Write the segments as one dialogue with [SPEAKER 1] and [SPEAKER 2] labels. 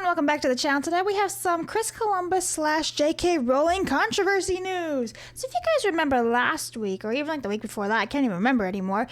[SPEAKER 1] and welcome back to the channel. Today we have some Chris Columbus slash J.K. Rowling controversy news. So if you guys remember last week, or even like the week before that, I can't even remember anymore,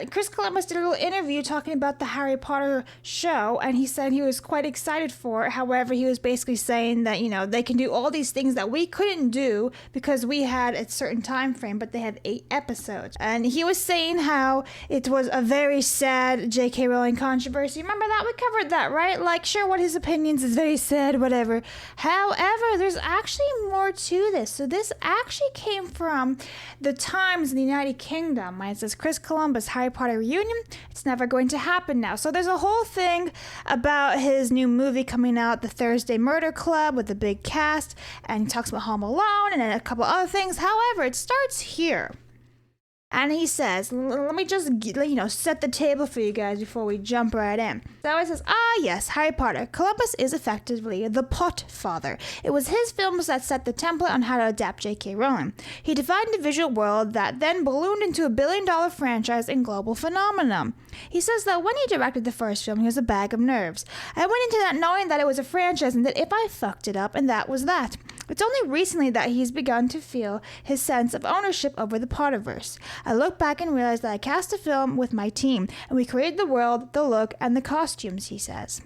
[SPEAKER 1] Chris Columbus did a little interview talking about the Harry Potter show, and he said he was quite excited for it. However, he was basically saying that, you know, they can do all these things that we couldn't do because we had a certain time frame, but they have 8 episodes. And he was saying how it was a very sad J.K. Rowling controversy. Remember that? We covered that, right? Like, sure, what his opinions is very sad, whatever. However, there's actually more to this. So this actually came from the Times in the United Kingdom. It says, Chris Columbus, Harry Potter reunion, it's never going to happen now. So there's a whole thing about his new movie coming out, The Thursday Murder Club, with a big cast, and he talks about Home Alone and then a couple other things. However, it starts here. And he says, let me just, set the table for you guys before we jump right in. So he says, yes, Harry Potter. Columbus is effectively the pot father. It was his films that set the template on how to adapt J.K. Rowling. He defined a visual world that then ballooned into a billion-dollar franchise and global phenomenon. He says that when he directed the first film, he was a bag of nerves. I went into that knowing that it was a franchise and that if I fucked it up, and that was that. It's only recently that he's begun to feel his sense of ownership over the Potterverse. I look back and realize that I cast a film with my team, and we created the world, the look, and the costumes, he says.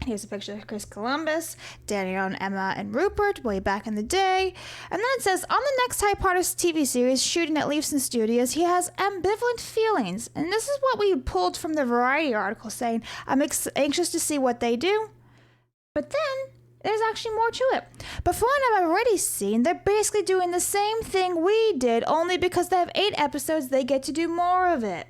[SPEAKER 1] Here's a picture of Chris Columbus, Daniel and Emma and Rupert way back in the day. And then it says, on the next Harry Potter TV series shooting at Leavesden Studios, he has ambivalent feelings. And this is what we pulled from the Variety article saying, I'm anxious to see what they do. But then there's actually more to it. But from what I've already seen, they're basically doing the same thing we did, only because they have 8 episodes, they get to do more of it.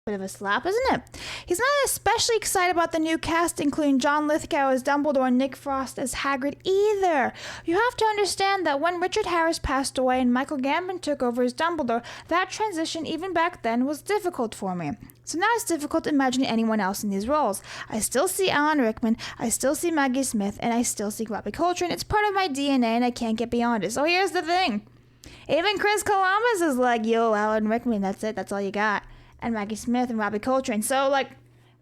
[SPEAKER 1] Bit of a slap, isn't it? He's not especially excited about the new cast, including John Lithgow as Dumbledore and Nick Frost as Hagrid either. You have to understand that when Richard Harris passed away and Michael Gambon took over as Dumbledore, that transition even back then was difficult for me. So now it's difficult imagining anyone else in these roles. I still see Alan Rickman, I still see Maggie Smith, and I still see Robbie Coltrane. It's part of my DNA and I can't get beyond it. So here's the thing. Even Chris Columbus is like, yo, Alan Rickman, that's it, that's all you got. And Maggie Smith and Robbie Coltrane. So, like,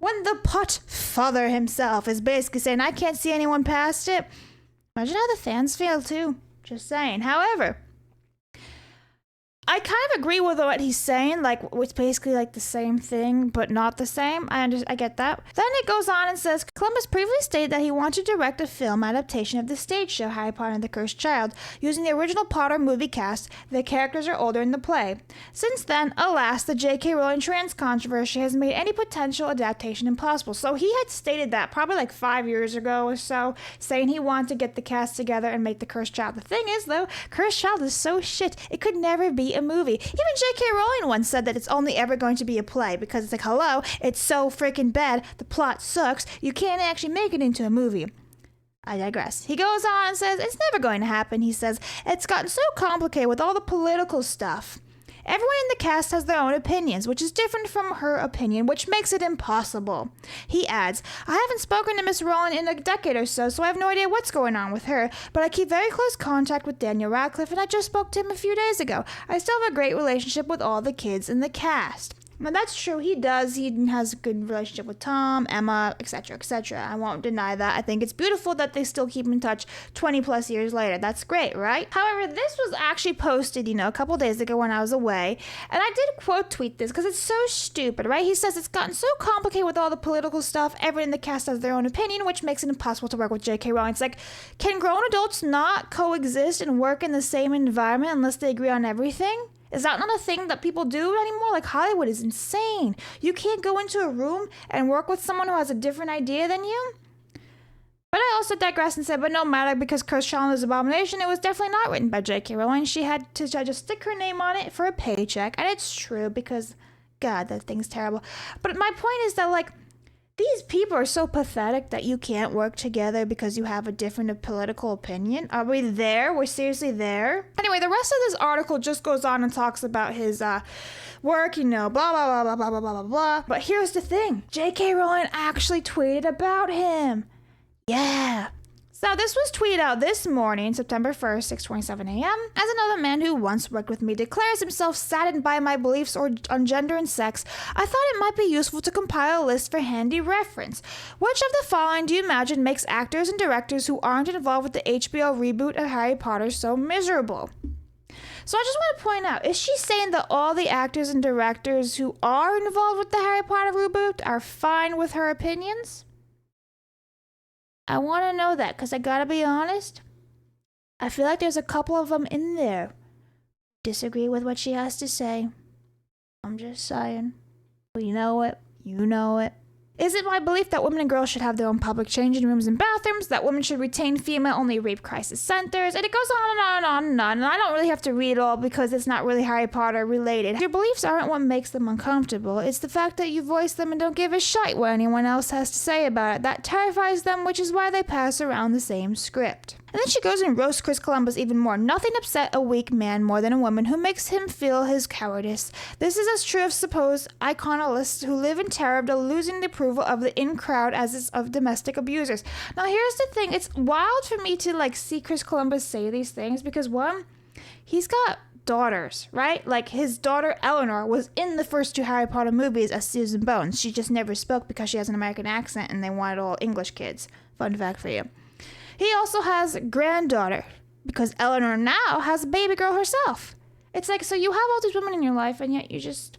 [SPEAKER 1] when the pot father himself is basically saying, I can't see anyone past it, imagine how the fans feel, too. Just saying. However, I kind of agree with what he's saying, like, it's basically like the same thing, but not the same. I get that. Then it goes on and says, Columbus previously stated that he wanted to direct a film adaptation of the stage show Harry Potter and the Cursed Child, using the original Potter movie cast. The characters are older in the play. Since then, alas, the J.K. Rowling trans controversy has made any potential adaptation impossible. So he had stated that probably like 5 years ago or so, saying he wanted to get the cast together and make the Cursed Child. The thing is, though, Cursed Child is so shit, it could never be a movie. Even J.K. Rowling once said that it's only ever going to be a play because it's like, hello, it's so freaking bad, the plot sucks, you can't actually make it into a movie. I digress. He goes on and says, it's never going to happen. He says, it's gotten so complicated with all the political stuff. Everyone in the cast has their own opinions, which is different from her opinion, which makes it impossible. He adds, I haven't spoken to Miss Rowling in a decade or so, so I have no idea what's going on with her, but I keep very close contact with Daniel Radcliffe, and I just spoke to him a few days ago. I still have a great relationship with all the kids in the cast. Now, that's true. He does. He has a good relationship with Tom, Emma, etc., etc. I won't deny that. I think it's beautiful that they still keep in touch 20 plus years later. That's great, right? However, this was actually posted, a couple days ago when I was away. And I did quote tweet this because it's so stupid, right? He says it's gotten so complicated with all the political stuff. Everyone in the cast has their own opinion, which makes it impossible to work with J.K. Rowling. It's like, can grown adults not coexist and work in the same environment unless they agree on everything? Is that not a thing that people do anymore? Like, Hollywood is insane. You can't go into a room and work with someone who has a different idea than you? But I also digressed and said, but no matter, because Cursed Child is an abomination, it was definitely not written by J.K. Rowling. She had to just stick her name on it for a paycheck. And it's true because, God, that thing's terrible. But my point is that, like, these people are so pathetic that you can't work together because you have a different political opinion. Are we there? We're seriously there? Anyway, the rest of this article just goes on and talks about his work, blah, blah, blah, blah, blah, blah, blah, blah. But here's the thing. J.K. Rowling actually tweeted about him. Yeah. Now, this was tweeted out this morning, September 1st, 6:27 a.m., as another man who once worked with me declares himself saddened by my beliefs on gender and sex. I thought it might be useful to compile a list for handy reference. Which of the following do you imagine makes actors and directors who aren't involved with the HBO reboot of Harry Potter so miserable? So I just want to point out, is she saying that all the actors and directors who are involved with the Harry Potter reboot are fine with her opinions? I want to know that, because I gotta be honest, I feel like there's a couple of them in there disagree with what she has to say. I'm just saying. Well, you know it. You know it. Is it my belief that women and girls should have their own public changing rooms and bathrooms, that women should retain female-only rape crisis centers, and it goes on and on and on and on, and I don't really have to read it all because it's not really Harry Potter related. Your beliefs aren't what makes them uncomfortable, it's the fact that you voice them and don't give a shite what anyone else has to say about it. That terrifies them, which is why they pass around the same script. And then she goes and roasts Chris Columbus even more. Nothing upset a weak man more than a woman who makes him feel his cowardice. This is as true of supposed iconolists who live in terror of losing the approval of the in-crowd as is of domestic abusers. Now here's the thing, it's wild for me to see Chris Columbus say these things because one, he's got daughters, right? Like his daughter Eleanor was in the first two Harry Potter movies as Susan Bones. She just never spoke because she has an American accent and they wanted all English kids. Fun fact for you. He also has a granddaughter because Eleanor now has a baby girl herself. It's like, so you have all these women in your life and yet you just,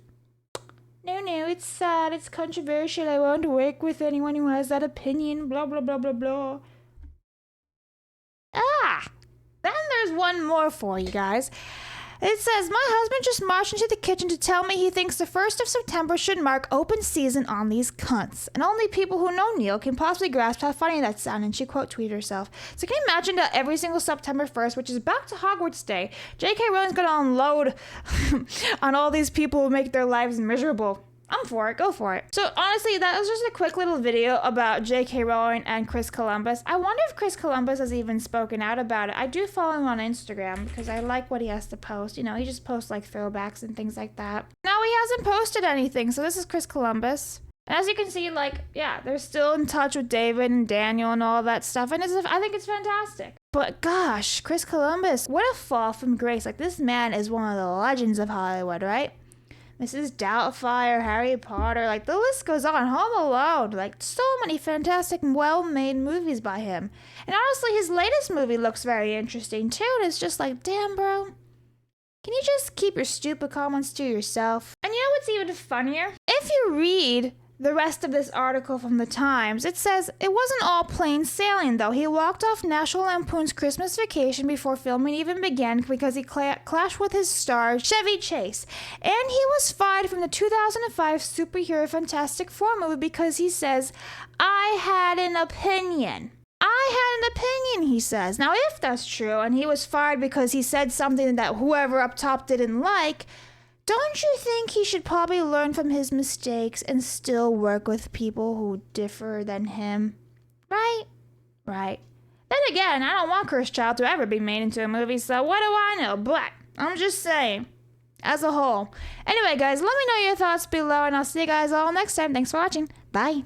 [SPEAKER 1] no, it's sad, it's controversial, I won't work with anyone who has that opinion, blah, blah, blah, blah, blah. Then there's one more for you guys. It says, my husband just marched into the kitchen to tell me he thinks the 1st of September should mark open season on these cunts. And only people who know Neil can possibly grasp how funny that sounded. And she quote tweeted herself. So can you imagine that every single September 1st, which is back to Hogwarts Day, J.K. Rowling's going to unload on all these people who make their lives miserable? I'm for it. Go for it. So honestly, that was just a quick little video about J.K. Rowling and Chris Columbus. I wonder if Chris Columbus has even spoken out about it. I do follow him on Instagram because I like what he has to post. You know, he just posts throwbacks and things like that. Now he hasn't posted anything. So this is Chris Columbus. And as you can see, they're still in touch with David and Daniel and all that stuff. And I think it's fantastic. But gosh, Chris Columbus, what a fall from grace. This man is one of the legends of Hollywood, right? Mrs. Doubtfire, Harry Potter, the list goes on. Home Alone, so many fantastic, well-made movies by him. And honestly, his latest movie looks very interesting, too. And it's just damn, bro. Can you just keep your stupid comments to yourself? And you know what's even funnier? If you read the rest of this article from the Times, it says, it wasn't all plain sailing, though. He walked off National Lampoon's Christmas Vacation before filming even began because he clashed with his star, Chevy Chase. And he was fired from the 2005 superhero Fantastic Four movie because he says, I had an opinion. I had an opinion, he says. Now, if that's true, and he was fired because he said something that whoever up top didn't like, don't you think he should probably learn from his mistakes and still work with people who differ than him? Right? Then again, I don't want Cursed Child to ever be made into a movie, so what do I know? But I'm just saying, as a whole. Anyway, guys, let me know your thoughts below, and I'll see you guys all next time. Thanks for watching. Bye.